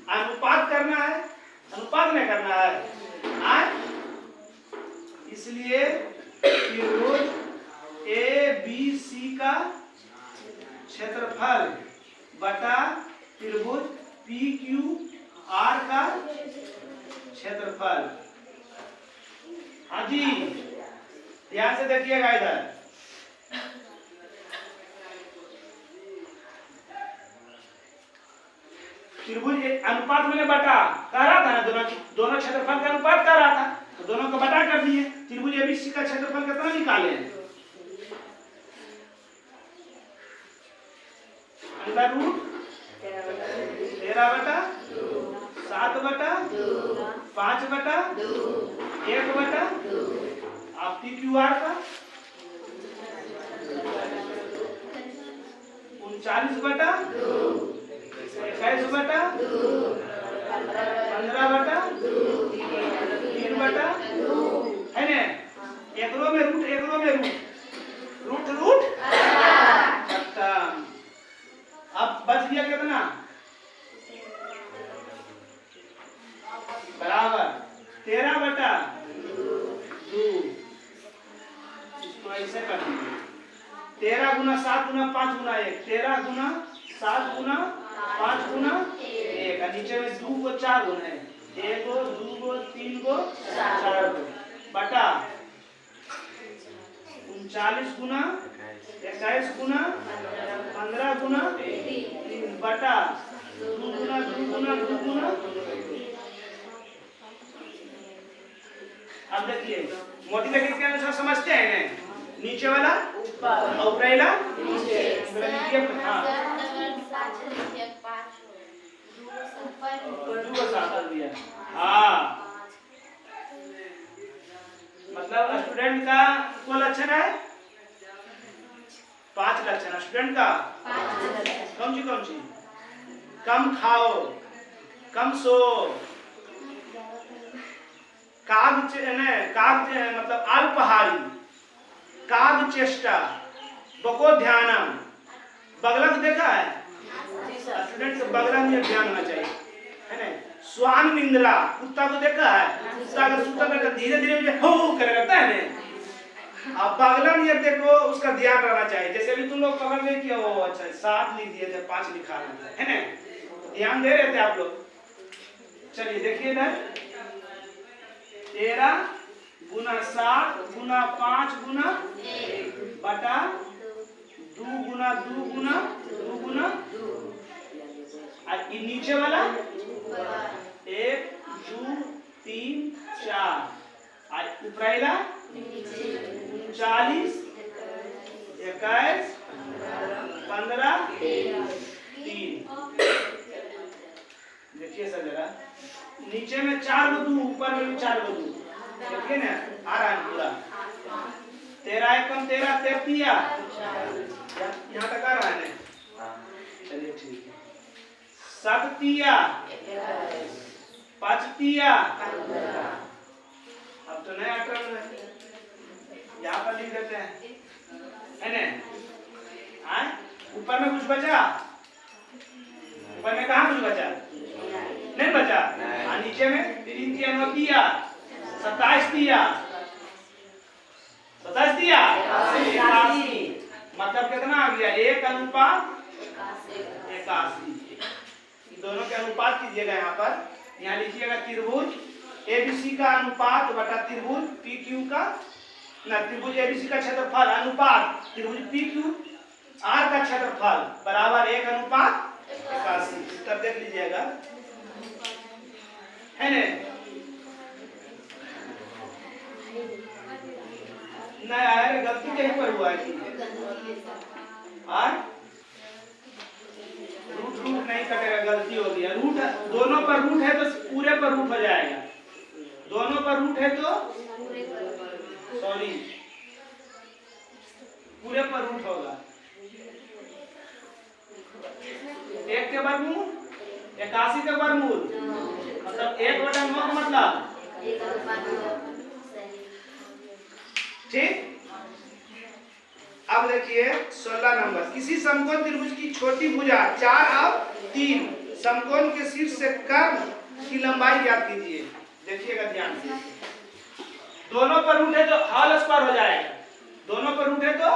अनुपात करना है, अनुपात में करना है। इसलिए त्रिभुज ए बी सी का क्षेत्रफल बटा त्रिभुज पी क्यू आर का क्षेत्रफल। हाँ जी, ध्यान से देखिएगा इधर। त्रिभुज अनुपात मैंने बटा कह रहा था ना, दोनों क्षेत्रफल का अनुपात कर रहा था, तो दोनों का बटा कर दिए। त्रिभुज एबीसी का क्षेत्रफल कितना निकाले, अंडर रूट 13 बटा 7 बटा 5 बटा 1 बटा आप पी क्यू आर का 39 बटा 21 बटा 15 बटा 3 बटा, है ना? एकरो में रूट रूट रूट खत्म। अब बच गया कितना, बराबर 13 बटा 2। इसको ऐसे कर दीजिए, 13 गुना 7 गुना 5 गुना 1, 13 गुना 7 गुना 5 गुना 1, नीचे में 2 को 4 गुना है, 1 को 2 को 3 को 4 को बटा 39 गुना 21 गुना 15 गुना 3 बटा 2 गुना 2 गुना 2 गुना। अब देखिए मोटी लकीर के अनुसार समझते हैं ना, नीचे वाला और ऊपरेला नीचे। हाँ हाँ, मतलब स्टूडेंट का को लक्षण है 5 लक्षण। स्टूडेंट का कौन सी कम खाओ, कम सो, मतलब अल्पहारी, काग चेष्टा, बको ध्यानम। बगलक देखा है स्टूडेंट के बगला में ध्यान होना चाहिए, है ना। स्वान निंद्रा, कुत्ता को देखा है, कुत्ता अगर सुता रहता धीरे धीरे हो करे रहता है ना। अब बगला में देखो उसका ध्यान रहना चाहिए। जैसे अभी तुम लोग पकड़ गए कि ओ अच्छा 7 लिख दिए थे 5 लिखा है ना, ध्यान दे रहे थे आप लोग। चलिए देखिए इधर 13 गुना 7 गुना 5 गुना 1 बटा 2 गुना 2 गुना 2 गुना और नीचे वाला 1 2 3 4 और ऊपरला 40 21 15 3। देखिए सर जरा नीचे में 4 गो 2 ऊपर में भी 4 गो 2 देखिए ना आ रहा है पूरा। 13 एकम 13 13 यहाँ तक आ रहा है ना। चलिए ठीक है। 7 तिया 5 तिया। अब तो नया क्रम है यहाँ पर लिख देते हैं, है ना। ऊपर में कुछ बचा? ऊपर में कहाँ कुछ बचा? नहीं बचा। नीचे में 3 तिया 9 तिया 27 तिया 27 तिया 81। मतलब कितना आ गया? 1:81। दोनों के अनुपात कीजिएगा यहाँ पर। यहाँ लिखिएगा त्रिभुज एबीसी का अनुपात बटा त्रिभुज पीक्यू का ना, त्रिभुज एबीसी का क्षेत्रफल अनुपात त्रिभुज पीक्यू आर का क्षेत्रफल बराबर 1:81। तब देख लीजिएगा, है ना। नहीं आया, गलती कहीं पर हुआ है? रूट नहीं कटेगा, गलती हो गया। रूट दोनों पर रूट है तो पूरे पर रूट हो जाएगा। दोनों पर रूट है तो सॉरी पूरे पर रूट होगा। 1 के वर्गमूल 81 के वर्गमूल मतलब 1/9 का मतलब ठीक। अब देखिए 16 नंबर। किसी समकोण त्रिभुज की छोटी भुजा 4 और 3 समकोण के शीर्ष से कर्ण की लंबाई ज्ञात कीजिए। देखिएगा ध्यान से, दोनों पर रूट है तो हॉल स्क्वायर हो जाएगा। दोनों पर रूट है तो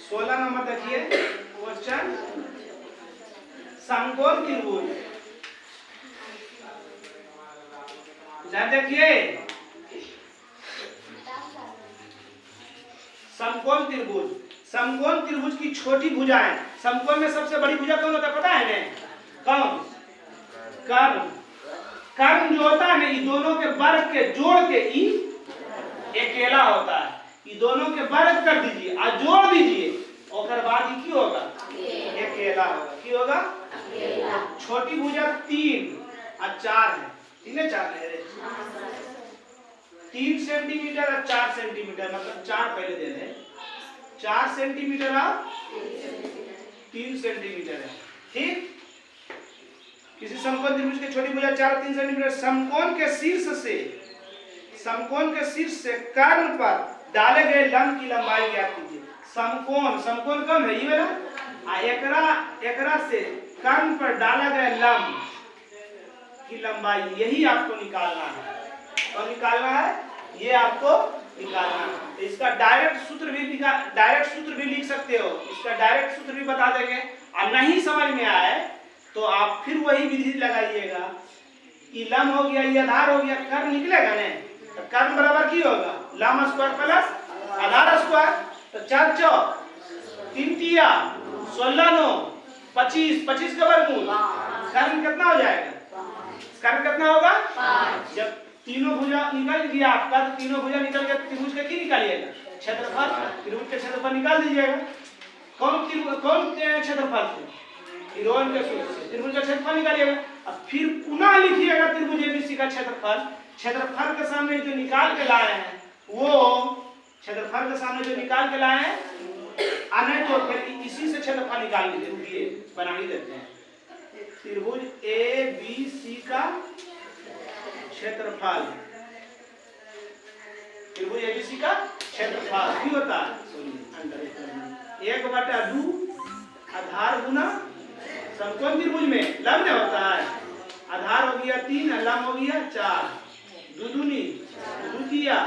16 नंबर देखिए क्वेश्चन। समकोण त्रिभुज देखिए, समकोण त्रिभुज की छोटी भुजाएं। समकोण में सबसे बड़ी भुजा कौन होता है पता है ना? कौन? कर्ण। कर्ण जो होता है ना, ये दोनों के वर्ग के जोड़ के ई अकेला होता है। ये दोनों के वर्ग कर दीजिए और जोड़ दीजिए और बाद ये की होगा? अकेला होगा। की होगा? छोटी भुजा 3 और 4 है। 3 है 4 है 3 सेंटीमीटर और 4 सेंटीमीटर मतलब 4 पहले दे दें। 4 सेंटीमीटर और 3 सेंटीमीटर है। ठीक। किसी समकोण त्रिभुज की छोटी भुजा 4 और 3 सेंटीमीटर समकोण के शीर्ष से कर्ण पर डाले गए लंब की लंबाई ज्ञात कीजिए। समकोण कौन है? ये वाला। एकरा से कर्ण पर डाला गया लंब की लंबाई यही आपको निकालना है। और निकालना है ये आपको निकालना है। इसका डायरेक्ट सूत्र भी लिख सकते हो। इसका डायरेक्ट सूत्र भी बता देंगे। और नहीं समझ में आए तो आप फिर वही विधि लगाइएगा। कि लंब हो गया, ये आधार हो गया, कर्ण निकलेगा ना। तो कर्ण बराबर की होगा? लंब स्क्वायर प्लस आधार स्क्वायर। तो 4 चौक 3 तिया 16 9 25, 25 का वर्गमूल कर्ण कितना हो जाएगा? कर्ण कितना होगा? 5। जब तीनों भुजा निकल गया आपका तो तीनों भुजा निकल गया, त्रिभुज का की निकालिएगा? क्षेत्रफल। त्रिभुज का क्षेत्रफल निकाल दीजिएगा। कौन क्षेत्रफल से? हिरोइन के सूत्र से त्रिभुज का क्षेत्रफल निकालिएगा। अब फिर पुनः लिखिएगा त्रिभुज एबीसी का क्षेत्रफल। क्षेत्रफल के सामने जो निकाल के लाए हैं वो क्षेत्रफल के सामने जो निकाल के लाए हैं नहीं तो फिर इसी से क्षेत्रफल निकाल लीजिए। रुकिए बना ही देते हैं। त्रिभुज ए बी सी का क्षेत्रफल, त्रिभुज एबीसी का क्षेत्रफल क्या होता है? 1/2 आधार गुना समकोण त्रिभुज में लंब होता है। आधार हो गया 3 और लंब हो गया 4, 2 दूनी 2 तिया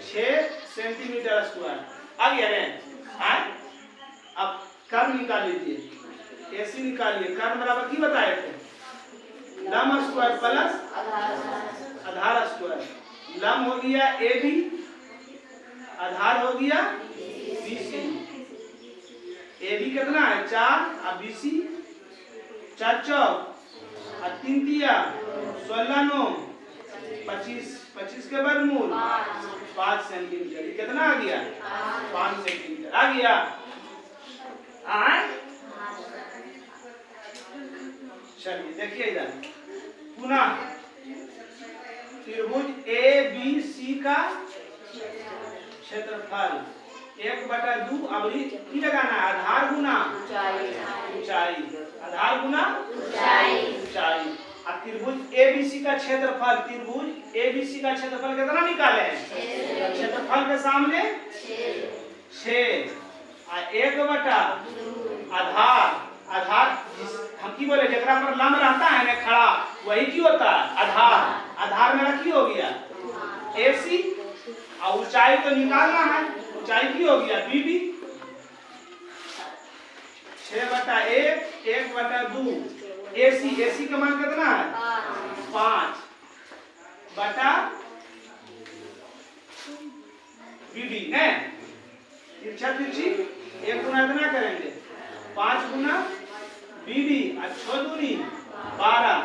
6 सेंटीमीटर स्क्वायर आ गया रे। अब कर्ण निकाल लीजिए। एसी निकालिए। कर्ण बराबर की बताए थे? लंब स्क्वायर प्लस आधार स्क्वायर। लंब हो गया ए बी, आधार हो गया बी सी। ए बी कितना है? 4 और बी सी 4 चौक और 3 तिया 16 9 25, 25 के वर्गमूल 5 सेंटीमीटर। कितना आ गया? 5 सेंटीमीटर आ गया। चलिए देखिए इधर पुनः त्रिभुज ए बी सी का क्षेत्रफल 1/2 अवधि की लगाना है? आधार गुना ऊंचाई, आधार गुना ऊंचाई। अब त्रिभुज एबीसी का क्षेत्रफल, त्रिभुज एबीसी का क्षेत्रफल कितना निकाले हैं? क्षेत्रफल के सामने 6 और 1/2 आधार। आधार हम की बोले जगरा पर लंब रहता है ना खड़ा वही की होता है? आधार। आधार मेरा की हो गया? एसी। और ऊंचाई तो निकालना है। ऊंचाई की हो गया? बीबी। 6/1 1/2 एसी। एसी का मान कितना है? 5 बटा बीबी है। तिरछा तिरछी 1 गुना इतना करेंगे 5 गुना बीबी और 6 दूनी 12।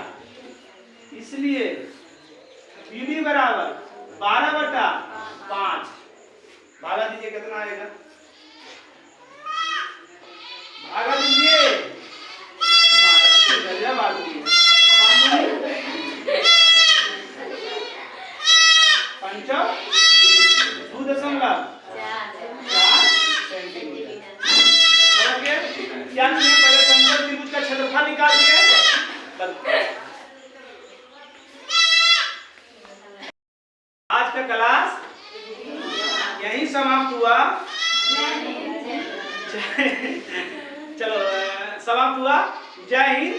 इसलिए बीबी बराबर 12/5। भागा दीजिए कितना आएगा? भागा दीजिए। गजब आदमी है। 2.4 सेंटीमीटर। क्या हमने पहले समकोण त्रिभुज का क्षेत्रफल निकाल दिया। आज का क्लास यही समाप्त हुआ। चलो समाप्त हुआ। जय हिंद।